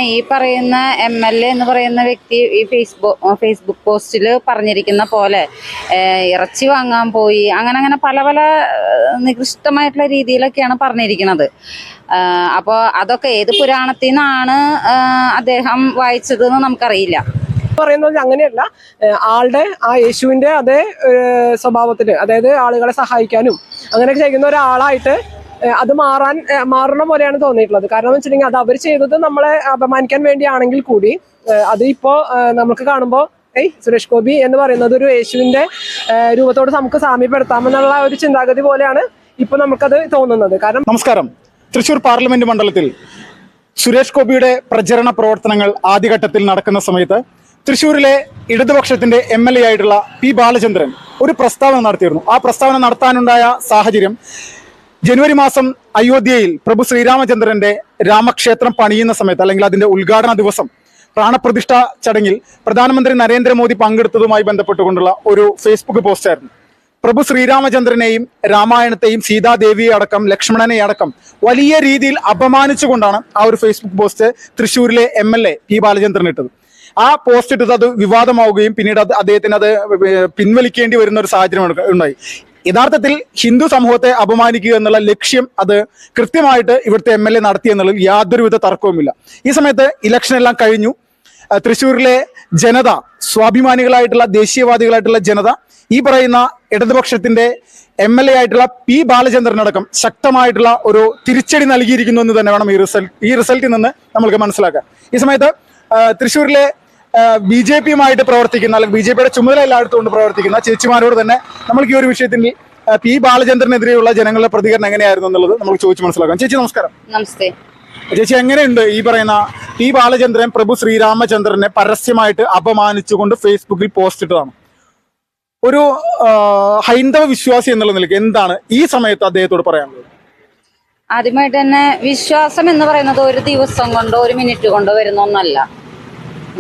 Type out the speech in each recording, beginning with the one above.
ഈ പറയുന്ന MLA എന്ന് പറയുന്ന വ്യക്തി ഈ ഫേസ്ബുക്ക് പോസ്റ്റിൽ പറഞ്ഞിരിക്കുന്ന പോലെ ഇറച്ചി വാങ്ങാൻ പോയി അങ്ങനെ പല പല നികൃഷ്ടമായിട്ടുള്ള രീതിയിലൊക്കെയാണ് പറഞ്ഞിരിക്കുന്നത്. അപ്പോൾ അതൊക്കെ ഏത് പുരാണത്തിൽ നിന്നാണ് അദ്ദേഹം വായിച്ചതെന്ന് നമുക്കറിയില്ല. പറയുന്നത് അങ്ങനെയല്ല, ആളുടെ ആ യേശുവിന്റെ അതേ സ്വഭാവത്തിന്, അതായത് ആളുകളെ സഹായിക്കാനും അങ്ങനെയൊക്കെ ചെയ്യുന്ന ഒരാളായിട്ട് അത് മാറണ പോലെയാണ് തോന്നിയിട്ടുള്ളത്. കാരണം എന്ന് വെച്ചിട്ടുണ്ടെങ്കിൽ അത് അവർ ചെയ്തത് നമ്മളെ അപമാനിക്കാൻ വേണ്ടിയാണെങ്കിൽ കൂടി അത് ഇപ്പോ നമുക്ക് കാണുമ്പോൾ സുരേഷ് ഗോപി എന്ന് പറയുന്നത് ഒരു യേശുവിന്റെ രൂപത്തോട് നമുക്ക് സാമ്യപ്പെടുത്താമെന്നുള്ള ഒരു ചിന്താഗതി പോലെയാണ് ഇപ്പൊ നമുക്കത് തോന്നുന്നത്. കാരണം നമസ്കാരം. തൃശൂർ പാർലമെന്റ് മണ്ഡലത്തിൽ സുരേഷ് ഗോപിയുടെ പ്രചരണ പ്രവർത്തനങ്ങൾ ആദ്യഘട്ടത്തിൽ നടക്കുന്ന സമയത്ത് തൃശ്ശൂരിലെ ഇടതുപക്ഷത്തിന്റെ MLA ആയിട്ടുള്ള P. ബാലചന്ദ്രൻ ഒരു പ്രസ്താവന നടത്തിയിരുന്നു. ആ പ്രസ്താവന നടത്താനുണ്ടായ സാഹചര്യം, ജനുവരി മാസം അയോധ്യയിൽ പ്രഭു ശ്രീരാമചന്ദ്രന്റെ രാമക്ഷേത്രം പണിയുന്ന സമയത്ത്, അല്ലെങ്കിൽ അതിന്റെ ഉദ്ഘാടന ദിവസം പ്രാണപ്രതിഷ്ഠ ചടങ്ങിൽ പ്രധാനമന്ത്രി നരേന്ദ്രമോദി പങ്കെടുത്തതുമായി ബന്ധപ്പെട്ടുകൊണ്ടുള്ള ഒരു ഫേസ്ബുക്ക് പോസ്റ്റായിരുന്നു. പ്രഭു ശ്രീരാമചന്ദ്രനെയും രാമായണത്തെയും സീതാദേവിയെ അടക്കം ലക്ഷ്മണനെ അടക്കം വലിയ രീതിയിൽ അപമാനിച്ചുകൊണ്ടാണ് ആ ഒരു ഫേസ്ബുക്ക് പോസ്റ്റ് തൃശ്ശൂരിലെ MLA P. ബാലചന്ദ്രൻ ഇട്ടത്. ആ പോസ്റ്റ് ഇട്ടത് അത് വിവാദമാവുകയും പിന്നീട് അദ്ദേഹത്തിന് അത് പിൻവലിക്കേണ്ടി വരുന്ന ഒരു സാഹചര്യം ഉണ്ടായി. യഥാർത്ഥത്തിൽ ഹിന്ദു സമൂഹത്തെ അപമാനിക്കുക എന്നുള്ള ലക്ഷ്യം അത് കൃത്യമായിട്ട് ഇവിടുത്തെ MLA നടത്തി എന്നുള്ളതിൽ യാതൊരുവിധ തർക്കവുമില്ല. ഈ സമയത്ത് ഇലക്ഷൻ എല്ലാം കഴിഞ്ഞു. തൃശ്ശൂരിലെ ജനത, സ്വാഭിമാനികളായിട്ടുള്ള ദേശീയവാദികളായിട്ടുള്ള ജനത ഈ പറയുന്ന ഇടതുപക്ഷത്തിന്റെ MLA ആയിട്ടുള്ള P. ബാലചന്ദ്രനടക്കം ശക്തമായിട്ടുള്ള ഒരു തിരിച്ചടി നൽകിയിരിക്കുന്നു എന്ന് തന്നെ വേണം ഈ റിസൾട്ടിൽ നിന്ന് നമ്മൾക്ക് മനസ്സിലാക്കാൻ. ഈ സമയത്ത് തൃശ്ശൂരിലെ BJP-യുമായിട്ട് പ്രവർത്തിക്കുന്ന, അല്ലെങ്കിൽ BJP-യുടെ ചുമതല എല്ലായിടത്തുകൊണ്ട് പ്രവർത്തിക്കുന്ന ചേച്ചിമാരോട് തന്നെ നമ്മൾക്ക് ഈ ഒരു വിഷയത്തിൽ P. ബാലചന്ദ്രനെതിരെയുള്ള ജനങ്ങളുടെ പ്രതികരണം എങ്ങനെയായിരുന്നു എന്നുള്ളത് നമുക്ക് ചോദിച്ചു മനസ്സിലാക്കാം. ചേച്ചി നമസ്കാരം. നമസ്തേ. ചേച്ചി, എങ്ങനെയുണ്ട് ഈ പറയുന്ന P. ബാലചന്ദ്രൻ പ്രഭു ശ്രീരാമചന്ദ്രനെ പരസ്യമായിട്ട് അപമാനിച്ചുകൊണ്ട് ഫേസ്ബുക്കിൽ പോസ്റ്റ് ഇട്ടതാണ്? ഒരു ഹൈന്ദവ വിശ്വാസി എന്നുള്ള നിലയ്ക്ക് എന്താണ് ഈ സമയത്ത് അദ്ദേഹത്തോട് പറയാനുള്ളത്? ആദ്യമായിട്ട് തന്നെ വിശ്വാസം എന്ന് പറയുന്നത് ഒരു ദിവസം കൊണ്ടോ ഒരു മിനിറ്റ് കൊണ്ടോ വരുന്ന ഒന്നല്ല.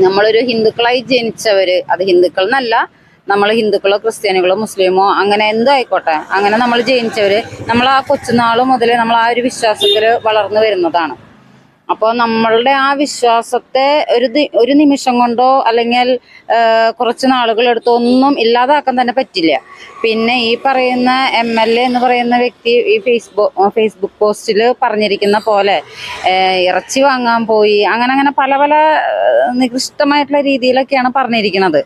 നമ്മളൊരു ഹിന്ദുക്കളായി ജനിച്ചവര്, അത് ഹിന്ദുക്കൾ എന്നല്ല, നമ്മൾ ഹിന്ദുക്കളോ ക്രിസ്ത്യാനികളോ മുസ്ലിമോ അങ്ങനെ എന്തോ ആയിക്കോട്ടെ, അങ്ങനെ നമ്മൾ ജനിച്ചവര്, നമ്മൾ ആ കൊച്ചുനാൾ മുതൽ നമ്മൾ ആ ഒരു വിശ്വാസത്തിൽ വളർന്നു വരുന്നതാണ്. അപ്പോൾ നമ്മളുടെ ആ വിശ്വാസത്തെ ഒരു നിമിഷം കൊണ്ടോ അല്ലെങ്കിൽ കുറച്ച് നാളുകളെടുത്തോ ഒന്നും ഇല്ലാതാക്കാൻ തന്നെ പറ്റില്ല. പിന്നെ ഈ പറയുന്ന MLA എന്ന് പറയുന്ന വ്യക്തി ഈ ഫേസ്ബുക്ക് പോസ്റ്റിൽ പറഞ്ഞിരിക്കുന്ന പോലെ ഇറച്ചി വാങ്ങാൻ പോയി അങ്ങനെ പല പല നികൃഷ്ടമായിട്ടുള്ള രീതിയിലൊക്കെയാണ് പറഞ്ഞിരിക്കുന്നത്.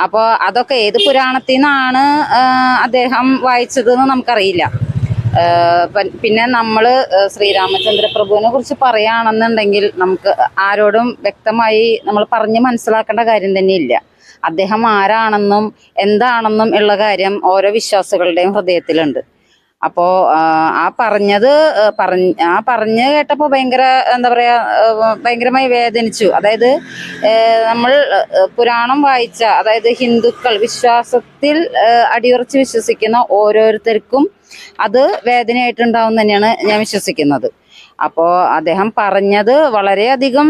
അപ്പോൾ അതൊക്കെ ഏത് പുരാണത്തിൽ നിന്നാണ് അദ്ദേഹം വായിച്ചതെന്ന് നമുക്കറിയില്ല. പിന്നെ നമ്മൾ ശ്രീരാമചന്ദ്ര പ്രഭുവിനെ കുറിച്ച് പറയുകയാണെന്നുണ്ടെങ്കിൽ നമുക്ക് ആരോടും വ്യക്തമായി നമ്മൾ പറഞ്ഞ് മനസ്സിലാക്കേണ്ട കാര്യം തന്നെയില്ല. അദ്ദേഹം ആരാണെന്നും എന്താണെന്നും ഉള്ള കാര്യം ഓരോ വിശ്വാസികളുടെയും ഹൃദയത്തിലുണ്ട്. അപ്പോൾ പറഞ്ഞ് കേട്ടപ്പോൾ എന്താ പറയുക, ഭയങ്കരമായി വേദനിച്ചു. അതായത് നമ്മൾ പുരാണം വായിച്ച, അതായത് ഹിന്ദുക്കൾ വിശ്വാസത്തിൽ അടിയുറച്ച് വിശ്വസിക്കുന്ന ഓരോരുത്തർക്കും അത് വേദനയായിട്ടുണ്ടാവും തന്നെയാണ് ഞാൻ വിശ്വസിക്കുന്നത്. അപ്പോൾ അദ്ദേഹം പറഞ്ഞത് വളരെയധികം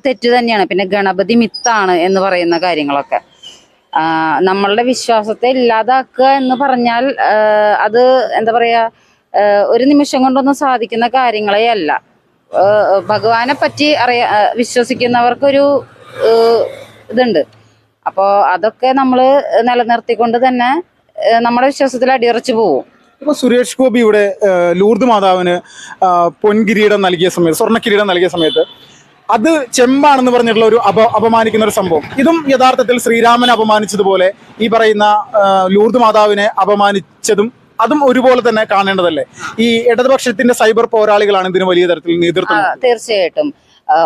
തെറ്റ് തന്നെയാണ്. പിന്നെ ഗണപതി മിത്താണ് എന്ന് പറയുന്ന കാര്യങ്ങളൊക്കെ നമ്മളുടെ വിശ്വാസത്തെ ഇല്ലാതാക്കുക എന്ന് പറഞ്ഞാൽ അത് എന്താ പറയുക, ഒരു നിമിഷം കൊണ്ടൊന്നും സാധിക്കുന്ന കാര്യങ്ങളേ അല്ല. ഭഗവാനെ പറ്റി വിശ്വസിക്കുന്നവർക്കൊരു ഇതുണ്ട്. അപ്പോൾ അതൊക്കെ നമ്മൾ നിലനിർത്തിക്കൊണ്ട് തന്നെ നമ്മുടെ വിശ്വാസത്തിൽ അടിയുറച്ചു പോകും. ഇപ്പൊ സുരേഷ് ഗോപിയുടെ ലൂർദ് മാതാവിന് പൊൻകിരീടം നൽകിയ സമയത്ത്, സ്വർണ്ണക്കിരീടം നൽകിയ സമയത്ത് അത് ചെമ്പാണെന്ന് പറഞ്ഞിട്ടുള്ള ഒരു അപമാനിക്കുന്ന ഒരു സംഭവം, ഇതും യഥാർത്ഥത്തിൽ ശ്രീരാമനെ അപമാനിച്ചതുപോലെ ഈ പറയുന്ന ലൂർദ് മാതാവിനെ അപമാനിച്ചതും അതും ഒരുപോലെ തന്നെ കാണേണ്ടതല്ലേ? ഈ ഇടതുപക്ഷത്തിന്റെ സൈബർ പോരാളികളാണ് ഇതിന് വലിയ തരത്തിൽ നേതൃത്വം. തീർച്ചയായിട്ടും.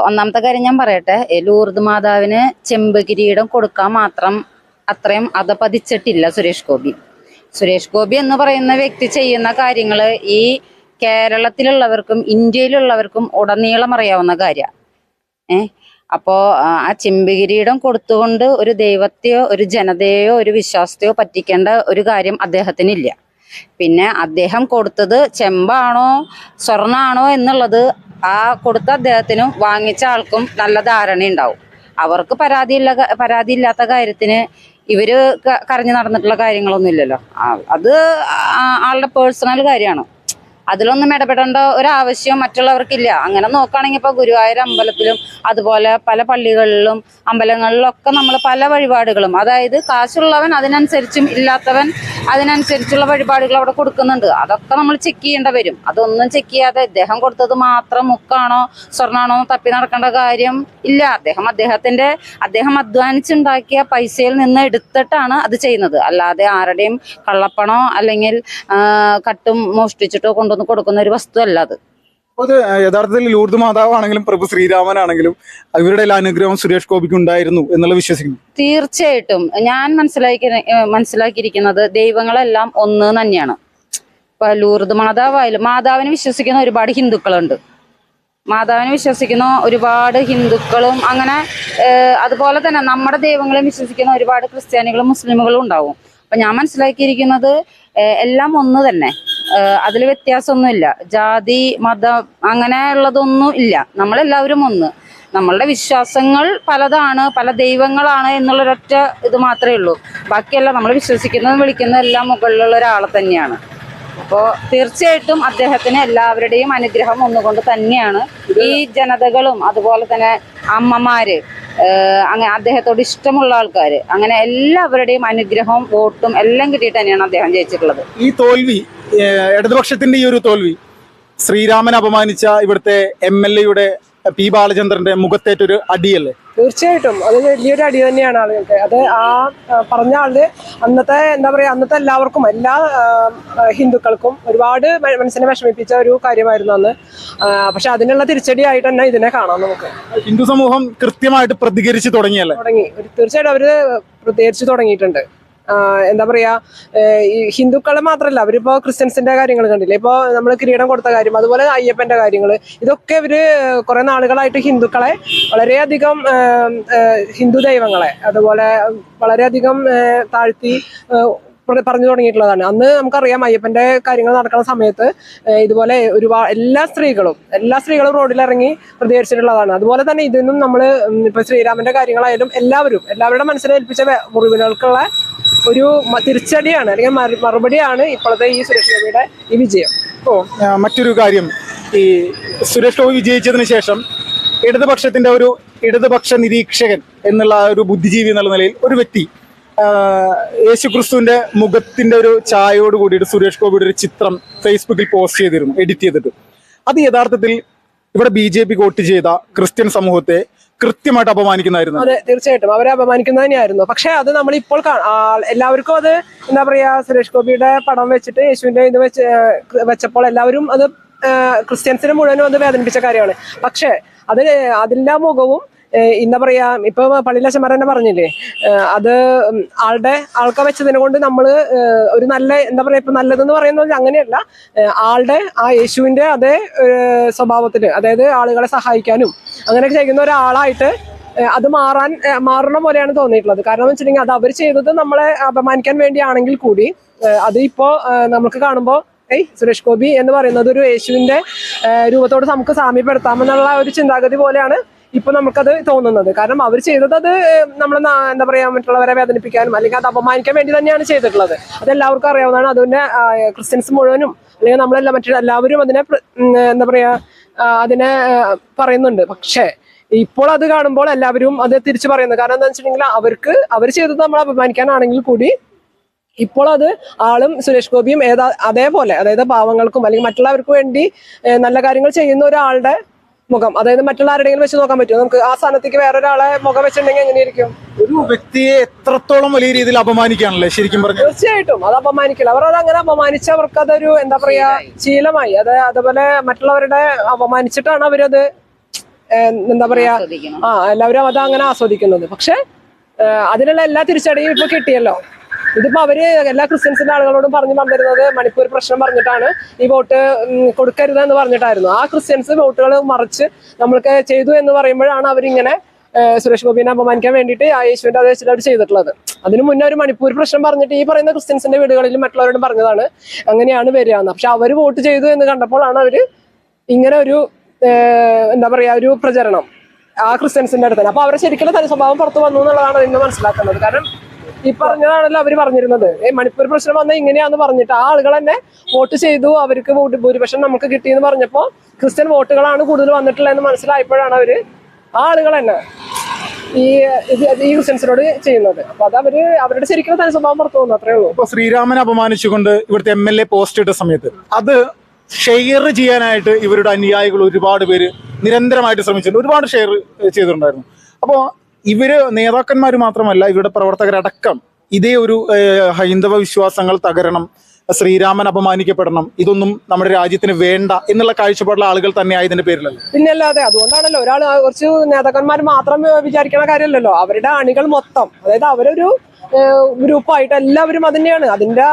ഒന്നാമത്തെ കാര്യം ഞാൻ പറയട്ടെ, ലൂർദ് മാതാവിന് ചെമ്പ് കിരീടം കൊടുക്കാൻ മാത്രം അത്രയും അധപതിച്ചിട്ടില്ല സുരേഷ് ഗോപി. സുരേഷ് ഗോപി എന്ന് പറയുന്ന വ്യക്തി ചെയ്യുന്ന കാര്യങ്ങൾ ഈ കേരളത്തിലുള്ളവർക്കും ഇന്ത്യയിലുള്ളവർക്കും ഉടനീളം അറിയാവുന്ന കാര്യമാണ്. അപ്പോൾ ആ ചെമ്പുകിരീടം കൊടുത്തുകൊണ്ട് ഒരു ദൈവത്തെയോ ഒരു ജനതയെയോ ഒരു വിശ്വാസത്തെയോ പറ്റിക്കേണ്ട ഒരു കാര്യം അദ്ദേഹത്തിനില്ല. പിന്നെ അദ്ദേഹം കൊടുത്തത് ചെമ്പാണോ സ്വർണ്ണാണോ എന്നുള്ളത് ആ കൊടുത്ത അദ്ദേഹത്തിനും വാങ്ങിച്ച ആൾക്കും നല്ല ധാരണയുണ്ടാവും. അവർക്ക് പരാതിയില്ലാത്ത കാര്യത്തിന് ഇവര് കരഞ്ഞു നടന്നിട്ടുള്ള കാര്യങ്ങളൊന്നും ഇല്ലല്ലോ. അത് ആളുടെ പേഴ്സണൽ കാര്യമാണ്. അതിലൊന്നും ഇടപെടേണ്ട ഒരാവശ്യം മറ്റുള്ളവർക്കില്ല. അങ്ങനെ നോക്കുകയാണെങ്കിൽ ഇപ്പോൾ ഗുരുവായൂർ അമ്പലത്തിലും അതുപോലെ പല പള്ളികളിലും അമ്പലങ്ങളിലൊക്കെ നമ്മൾ പല വഴിപാടുകളും, അതായത് കാശുള്ളവൻ അതിനനുസരിച്ചും ഇല്ലാത്തവൻ അതിനനുസരിച്ചുള്ള വഴിപാടുകൾ അവിടെ കൊടുക്കുന്നുണ്ട്. അതൊക്കെ നമ്മൾ ചെക്ക് ചെയ്യേണ്ട വരും. അതൊന്നും ചെക്ക് ചെയ്യാതെ ഇദ്ദേഹം കൊടുത്തത് മാത്രം മുക്കാണോ സ്വർണ്ണാണോ തപ്പി നടക്കേണ്ട കാര്യം ഇല്ല. അദ്ദേഹം അധ്വാനിച്ചുണ്ടാക്കിയ പൈസയിൽ നിന്ന് എടുത്തിട്ടാണ് അത് ചെയ്യുന്നത്. അല്ലാതെ ആരുടെയും കള്ളപ്പണോ അല്ലെങ്കിൽ കട്ടും മോഷ്ടിച്ചിട്ടോ കൊണ്ടുവന്ന് കൊടുക്കുന്ന ഒരു വസ്തു അല്ല അത്. അത് യഥാർത്ഥത്തിൽ ലൂർദ് മാതാവാണെങ്കിലും പ്രഭു ശ്രീരാമനാണെങ്കിലും ഇവരുടെ എല്ലാ അനുഗ്രഹവും സുരേഷ് ഗോപിക്ക് ഉണ്ടായിരുന്നു എന്നുള്ള വിശ്വസിക്കുന്നു. തീർച്ചയായിട്ടും ഞാൻ മനസ്സിലാക്കിയിരിക്കുന്നത് ദൈവങ്ങളെല്ലാം ഒന്ന് തന്നെയാണ്. ഇപ്പൊ ലൂർദ് മാതാവായാലും മാതാവിനെ വിശ്വസിക്കുന്ന ഒരുപാട് ഹിന്ദുക്കളുണ്ട്. ഹിന്ദുക്കളും അങ്ങനെ അതുപോലെ തന്നെ നമ്മുടെ ദൈവങ്ങളെ വിശ്വസിക്കുന്ന ഒരുപാട് ക്രിസ്ത്യാനികളും മുസ്ലിമുകളും ഉണ്ടാവും. അപ്പൊ ഞാൻ മനസ്സിലാക്കിയിരിക്കുന്നത് എല്ലാം ഒന്ന് തന്നെ, അതിൽ വ്യത്യാസമൊന്നുമില്ല. ജാതി മതം അങ്ങനെയുള്ളതൊന്നും ഇല്ല. നമ്മളെല്ലാവരും ഒന്ന്. നമ്മളുടെ വിശ്വാസങ്ങൾ പലതാണ്, പല ദൈവങ്ങളാണ് എന്നുള്ളൊരൊറ്റ ഇത് മാത്രമേ ഉള്ളൂ. ബാക്കിയെല്ലാം നമ്മൾ വിശ്വസിക്കുന്നതും വിളിക്കുന്നതും എല്ലാം മുകളിലുള്ള ഒരാളെ തന്നെയാണ്. അപ്പോൾ തീർച്ചയായിട്ടും അദ്ദേഹത്തിന് എല്ലാവരുടെയും അനുഗ്രഹം ഒന്നുകൊണ്ട് തന്നെയാണ് ഈ ജനതകളും അതുപോലെ തന്നെ അമ്മമാര്, അങ്ങനെ അദ്ദേഹത്തോട് ഇഷ്ടമുള്ള ആൾക്കാർ, അങ്ങനെ എല്ലാവരുടെയും അനുഗ്രഹവും വോട്ടും എല്ലാം കിട്ടിയിട്ട് തന്നെയാണ് അദ്ദേഹം ജയിച്ചിട്ടുള്ളത്. ഈ തോൽവി, ഇടതുപക്ഷത്തിന്റെ ഈ ഒരു തോൽവി ശ്രീരാമൻ അപമാനിച്ച ഇവിടുത്തെ MLA പി ബാലചന്ദ്രന്റെ മുഖത്തേറ്റൊരു അടിയല്ലേ? തീർച്ചയായിട്ടും അത് വലിയൊരു അടി തന്നെയാണ് ആളുകൾക്ക്. അത് ആ പറഞ്ഞ ആള് അന്നത്തെ അന്നത്തെ എല്ലാവർക്കും, എല്ലാ ഹിന്ദുക്കൾക്കും ഒരുപാട് മനസ്സിനെ വിഷമിപ്പിച്ച ഒരു കാര്യമായിരുന്നു അന്ന്. പക്ഷെ അതിനുള്ള തിരിച്ചടിയായിട്ട് തന്നെ ഇതിനെ കാണാം നമുക്ക്. ഹിന്ദു സമൂഹം കൃത്യമായിട്ട് പ്രതികരിച്ചു തുടങ്ങി. തീർച്ചയായിട്ടും അവര് പ്രതികരിച്ചു തുടങ്ങിയിട്ടുണ്ട്. ഈ ഹിന്ദുക്കളെ മാത്രമല്ല, അവരിപ്പോ ക്രിസ്ത്യൻസിന്റെ കാര്യങ്ങൾ കണ്ടില്ലേ, ഇപ്പൊ നമ്മൾ കിരീടം കൊടുത്ത കാര്യം, അതുപോലെ അയ്യപ്പന്റെ കാര്യങ്ങൾ, ഇതൊക്കെ ഇവര് കുറെ നാളുകളായിട്ട് ഹിന്ദുക്കളെ വളരെയധികം, ഹിന്ദു ദൈവങ്ങളെ അതുപോലെ വളരെയധികം താഴ്ത്തി പറഞ്ഞു തുടങ്ങിയിട്ടുള്ളതാണ്. അന്ന് നമുക്കറിയാം അയ്യപ്പന്റെ കാര്യങ്ങൾ നടക്കുന്ന സമയത്ത് ഇതുപോലെ എല്ലാ സ്ത്രീകളും റോഡിലിറങ്ങി പ്രതികരിച്ചിട്ടുള്ളതാണ്. അതുപോലെ തന്നെ ഇതിനും നമ്മൾ ഇപ്പൊ ശ്രീരാമന്റെ കാര്യങ്ങളായാലും എല്ലാവരുടെ മനസ്സിലേൽപ്പിച്ച മുറിവുകൾക്കുള്ള ഒരു തിരിച്ചടിയാണ്, അല്ലെങ്കിൽ മറുപടിയാണ് ഇപ്പോഴത്തെ ഈ സുരേഷ് ഗോപിയുടെ ഈ വിജയം. മറ്റൊരു കാര്യം, ഈ സുരേഷ് ഗോപി വിജയിച്ചതിന് ശേഷം ഇടതുപക്ഷ നിരീക്ഷകൻ എന്നുള്ള ഒരു ബുദ്ധിജീവി എന്നുള്ള നിലയിൽ ഒരു വ്യക്തി യേശുക്രിസ്തുവിന്റെ മുഖത്തിന്റെ ഒരു ഛായയോട് കൂടിയിട്ട് സുരേഷ് ഗോപിയുടെ ഒരു ചിത്രം ഫേസ്ബുക്കിൽ പോസ്റ്റ് ചെയ്തിരുന്നു, എഡിറ്റ് ചെയ്തിട്ട്. അത് യഥാർത്ഥത്തിൽ ഇവിടെ BJP വോട്ട് ചെയ്ത ക്രിസ്ത്യൻ സമൂഹത്തെ കൃത്യമായിട്ട് അപമാനിക്കുന്നതായിരുന്നു. അതെ, തീർച്ചയായിട്ടും അവരെ അപമാനിക്കുന്നത് തന്നെയായിരുന്നു. പക്ഷെ അത് നമ്മളിപ്പോൾ എല്ലാവർക്കും അത് സുരേഷ് ഗോപിയുടെ പടം വെച്ചിട്ട് യേശുവിന്റെ ഇത് വെച്ചപ്പോൾ എല്ലാവരും അത് ക്രിസ്ത്യൻസിനെ മുഴുവനും അത് വേദനിപ്പിച്ച കാര്യമാണ്. പക്ഷെ അതിന്റെ മുഖവും ഇപ്പൊ പള്ളിയിലച്ചന്മാർ തന്നെ പറഞ്ഞില്ലേ, അത് ആൾക്കെ വെച്ചതിനെ കൊണ്ട് നമ്മള് ഒരു നല്ല ഇപ്പൊ നല്ലതെന്ന് പറയുന്നത് അങ്ങനെയല്ല, ആ യേശുവിന്റെ അതേ സ്വഭാവത്തില്, അതായത് ആളുകളെ സഹായിക്കാനും അങ്ങനെയൊക്കെ ചെയ്യുന്ന ഒരാളായിട്ട് അത് മാറണ പോലെയാണ് തോന്നിയിട്ടുള്ളത്. കാരണം എന്ന് വെച്ചിട്ടുണ്ടെങ്കിൽ അത് അവർ ചെയ്തത് നമ്മളെ അപമാനിക്കാൻ വേണ്ടിയാണെങ്കിൽ കൂടി അത് ഇപ്പോ നമുക്ക് കാണുമ്പോ സുരേഷ് ഗോപി എന്ന് പറയുന്നത് ഒരു യേശുവിന്റെ രൂപത്തോട് നമുക്ക് സാമ്യപ്പെടുത്താമെന്നുള്ള ഒരു ചിന്താഗതി പോലെയാണ് ഇപ്പൊ നമുക്കത് തോന്നുന്നത്. കാരണം അവർ ചെയ്തത് അത് നമ്മളെ മറ്റുള്ളവരെ വേദനിപ്പിക്കാനും അല്ലെങ്കിൽ അത് അപമാനിക്കാൻ വേണ്ടി തന്നെയാണ് ചെയ്തിട്ടുള്ളത്. അതെല്ലാവർക്കും അറിയാവുന്നതാണ്. അതുകൊണ്ട് ക്രിസ്ത്യൻസ് മുഴുവനും അല്ലെങ്കിൽ എല്ലാവരും അതിനെ പറയുന്നുണ്ട്. പക്ഷേ ഇപ്പോൾ അത് കാണുമ്പോൾ എല്ലാവരും അത് തിരിച്ചു പറയുന്നു. കാരണം എന്താ വെച്ചിട്ടുണ്ടെങ്കിൽ അവർ ചെയ്തത് നമ്മൾ അപമാനിക്കാനാണെങ്കിൽ കൂടി ഇപ്പോൾ അത് ആളും സുരേഷ് ഗോപിയും അതേപോലെ, അതായത് പാവങ്ങൾക്കും അല്ലെങ്കിൽ മറ്റുള്ളവർക്കും വേണ്ടി നല്ല കാര്യങ്ങൾ ചെയ്യുന്ന ഒരാളുടെ മുഖം, അതായത് മറ്റുള്ള ആരുടെങ്കിലും വെച്ച് നോക്കാൻ പറ്റുമോ നമുക്ക്? ആ സ്ഥാനത്തേക്ക് വേറൊരാളെ മുഖം വെച്ചിട്ടുണ്ടെങ്കിൽ എങ്ങനെയായിരിക്കും? ഒരു വ്യക്തിയെ എത്രത്തോളം വലിയ രീതിയിൽ അപമാനിക്കാണല്ലേ ശരിക്കും പറഞ്ഞു? തീർച്ചയായിട്ടും അത് അപമാനിക്കില്ല. അവർ അത് അങ്ങനെ അപമാനിച്ച് അവർക്ക് അതൊരു ശീലമായി. അതുപോലെ മറ്റുള്ളവരുടെ അപമാനിച്ചിട്ടാണ് അവരത് എല്ലാവരും അത് അങ്ങനെ ആസ്വദിക്കുന്നത്. പക്ഷെ അതിനുള്ള എല്ലാ തിരിച്ചടിയും ഇപ്പൊ കിട്ടിയല്ലോ. ഇതിപ്പോ അവര് എല്ലാ ക്രിസ്ത്യൻസിന്റെ ആളുകളോടും പറഞ്ഞു വന്നിരുന്നത് മണിപ്പൂർ പ്രശ്നം പറഞ്ഞിട്ടാണ് ഈ വോട്ട് കൊടുക്കരുത് എന്ന് പറഞ്ഞിട്ടായിരുന്നു. ആ ക്രിസ്ത്യൻസ് വോട്ടുകൾ മറിച്ച് നമ്മൾക്ക് ചെയ്തു എന്ന് പറയുമ്പോഴാണ് അവരിങ്ങനെ സുരേഷ് ഗോപിനെ അപമാനിക്കാൻ വേണ്ടിയിട്ട് ആ യേശുവിന്റെ അതേ അവർ ചെയ്തിട്ടുള്ളത്. അതിനു മുന്നേ ഒരു മണിപ്പൂർ പ്രശ്നം പറഞ്ഞിട്ട് ഈ പറയുന്ന ക്രിസ്ത്യൻസിന്റെ വീടുകളിലും മറ്റുള്ളവരോടും പറഞ്ഞതാണ് അങ്ങനെയാണ് വരികയെന്ന്. പക്ഷെ അവര് വോട്ട് ചെയ്തു എന്ന് കണ്ടപ്പോഴാണ് അവര് ഇങ്ങനെ ഒരു ഒരു പ്രചരണം ആ ക്രിസ്ത്യൻസിന്റെ അടുത്ത്. അപ്പൊ അവരെ ശരിക്കുള്ള തനി സ്വഭാവം പുറത്തു വന്നു എന്നുള്ളതാണ് ഇന്ന് മനസ്സിലാക്കുന്നത്. കാരണം ഈ പറഞ്ഞതാണല്ലോ അവര് പറഞ്ഞിരുന്നത്. മണിപ്പൂർ പ്രശ്നം വന്നാൽ ഇങ്ങനെയാന്ന് പറഞ്ഞിട്ട് ആ ആളുകൾ തന്നെ വോട്ട് ചെയ്തു, അവർക്ക് ഭൂരിപക്ഷം നമുക്ക് കിട്ടിയെന്ന് പറഞ്ഞപ്പോ ക്രിസ്ത്യൻ വോട്ടുകളാണ് കൂടുതൽ വന്നിട്ടുള്ളതെന്ന് മനസ്സിലായപ്പോഴാണ് അവര് ആ ആളുകൾ തന്നെ ഈ ക്രിസ്ത്യൻസിനോട് ചെയ്യുന്നത്. അപ്പൊ അത് അവരുടെ ശരിക്കും തന്നെ സ്വഭാവം പുറത്തു പോകുന്നു, അത്രേ ഉള്ളൂ. ഇപ്പൊ ശ്രീരാമനെ അപമാനിച്ചുകൊണ്ട് ഇവിടുത്തെ MLA പോസ്റ്റ് ഇട്ട സമയത്ത് അത് ഷെയർ ചെയ്യാനായിട്ട് ഇവരുടെ അനുയായികൾ ഒരുപാട് പേര് നിരന്തരമായിട്ട് ശ്രമിച്ചിട്ടുണ്ട്, ഒരുപാട് ഷെയർ ചെയ്തിട്ടുണ്ടായിരുന്നു. അപ്പോൾ ഇവര് നേതാക്കന്മാർ മാത്രമല്ല, ഇവരുടെ പ്രവർത്തകരടക്കം ഇതേ ഒരു ഹൈന്ദവ വിശ്വാസങ്ങൾ തകരണം, ശ്രീരാമൻ അപമാനിക്കപ്പെടണം, ഇതൊന്നും നമ്മുടെ രാജ്യത്തിന് വേണ്ട എന്നുള്ള കാഴ്ചപ്പാടുള്ള ആളുകൾ തന്നെയായി ഇതിന്റെ പേരിലല്ല. പിന്നല്ലാതെ അതുകൊണ്ടാണല്ലോ ഒരാൾ കുറച്ച് നേതാക്കന്മാർ മാത്രം വിചാരിക്കുന്ന കാര്യമല്ലല്ലോ, അവരുടെ അണികൾ മൊത്തം, അതായത് അവരൊരു ഗ്രൂപ്പായിട്ട് എല്ലാവരും അത് തന്നെയാണ്. അതിന്റെ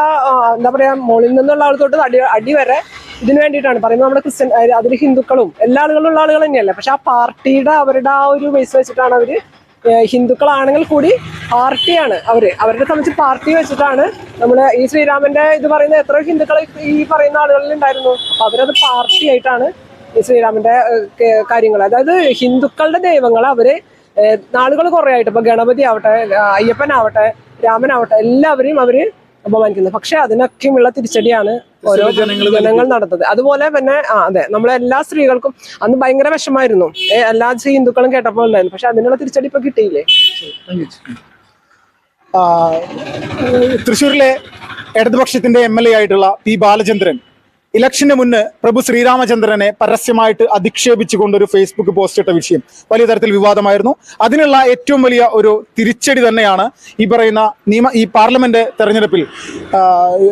എന്താ പറയാ, മുകളിൽ നിന്നുള്ള ആൾ തൊട്ട് അടി വരെ ഇതിനു വേണ്ടിയിട്ടാണ് പറയുന്നത്. നമ്മുടെ ക്രിസ്ത്യൻ അതിൽ ഹിന്ദുക്കളും എല്ലാ ആളുകളും ഉള്ള ആളുകൾ തന്നെയല്ലേ. പക്ഷെ ആ പാർട്ടിയുടെ അവരുടെ ആ ഒരു ബേസ് വെച്ചിട്ടാണ് അവര് ഹിന്ദുക്കളാണെങ്കിൽ കൂടി പാർട്ടിയാണ് അവരുടെ സംബന്ധിച്ച് പാർട്ടി വെച്ചിട്ടാണ് നമ്മള് ഈ ശ്രീരാമന്റെ ഇത് പറയുന്ന എത്ര ഹിന്ദുക്കൾ ഈ പറയുന്ന ആളുകളിൽ ഉണ്ടായിരുന്നു. അപ്പൊ അവരത് പാർട്ടി ആയിട്ടാണ് ഈ ശ്രീരാമന്റെ കാര്യങ്ങൾ, അതായത് ഹിന്ദുക്കളുടെ ദൈവങ്ങൾ അവര് നാളുകൾ കുറെ ആയിട്ട്, ഇപ്പൊ ഗണപതി ആവട്ടെ, അയ്യപ്പനാവട്ടെ, രാമനാവട്ടെ, എല്ലാവരെയും അവര് അപമാനിക്കുന്നത്. പക്ഷെ അതിനൊക്കെയുള്ള തിരിച്ചടിയാണ് ഓരോ ജനങ്ങൾ നടത്തുന്നത്. അതുപോലെ തന്നെ അതെ, നമ്മളെ എല്ലാ സ്ത്രീകൾക്കും അന്ന് ഭയങ്കര വിഷമായിരുന്നു, എല്ലാ ഹിന്ദുക്കളും കേട്ടപ്പോൾ ഉണ്ടായിരുന്നു. പക്ഷെ അതിനുള്ള തിരിച്ചടി ഇപ്പൊ കിട്ടിയില്ലേ. തൃശ്ശൂരിലെ ഇടതുപക്ഷത്തിന്റെ MLA ആയിട്ടുള്ള P ബാലചന്ദ്രൻ ഇലക്ഷന് മുന്ന് പ്രഭു ശ്രീരാമചന്ദ്രനെ പരസ്യമായിട്ട് അധിക്ഷേപിച്ചുകൊണ്ടൊരു ഫേസ്ബുക്ക് പോസ്റ്റ് ഇട്ട വിഷയം വലിയ തരത്തിൽ വിവാദമായിരുന്നു. അതിനുള്ള ഏറ്റവും വലിയ ഒരു തിരിച്ചടി തന്നെയാണ് ഈ പറയുന്ന ഈ പാർലമെന്റ് തെരഞ്ഞെടുപ്പിൽ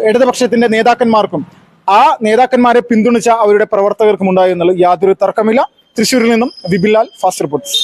ഇടതുപക്ഷത്തിന്റെ നേതാക്കന്മാർക്കും ആ നേതാക്കന്മാരെ പിന്തുണച്ച അവരുടെ പ്രവർത്തകർക്കും ഉണ്ടായി എന്നുള്ളത് യാതൊരു തർക്കമില്ല. തൃശ്ശൂരിൽ നിന്നും വിപിൻലാൽ, ഫാസ്റ്റ് റിപ്പോർട്ട്സ്.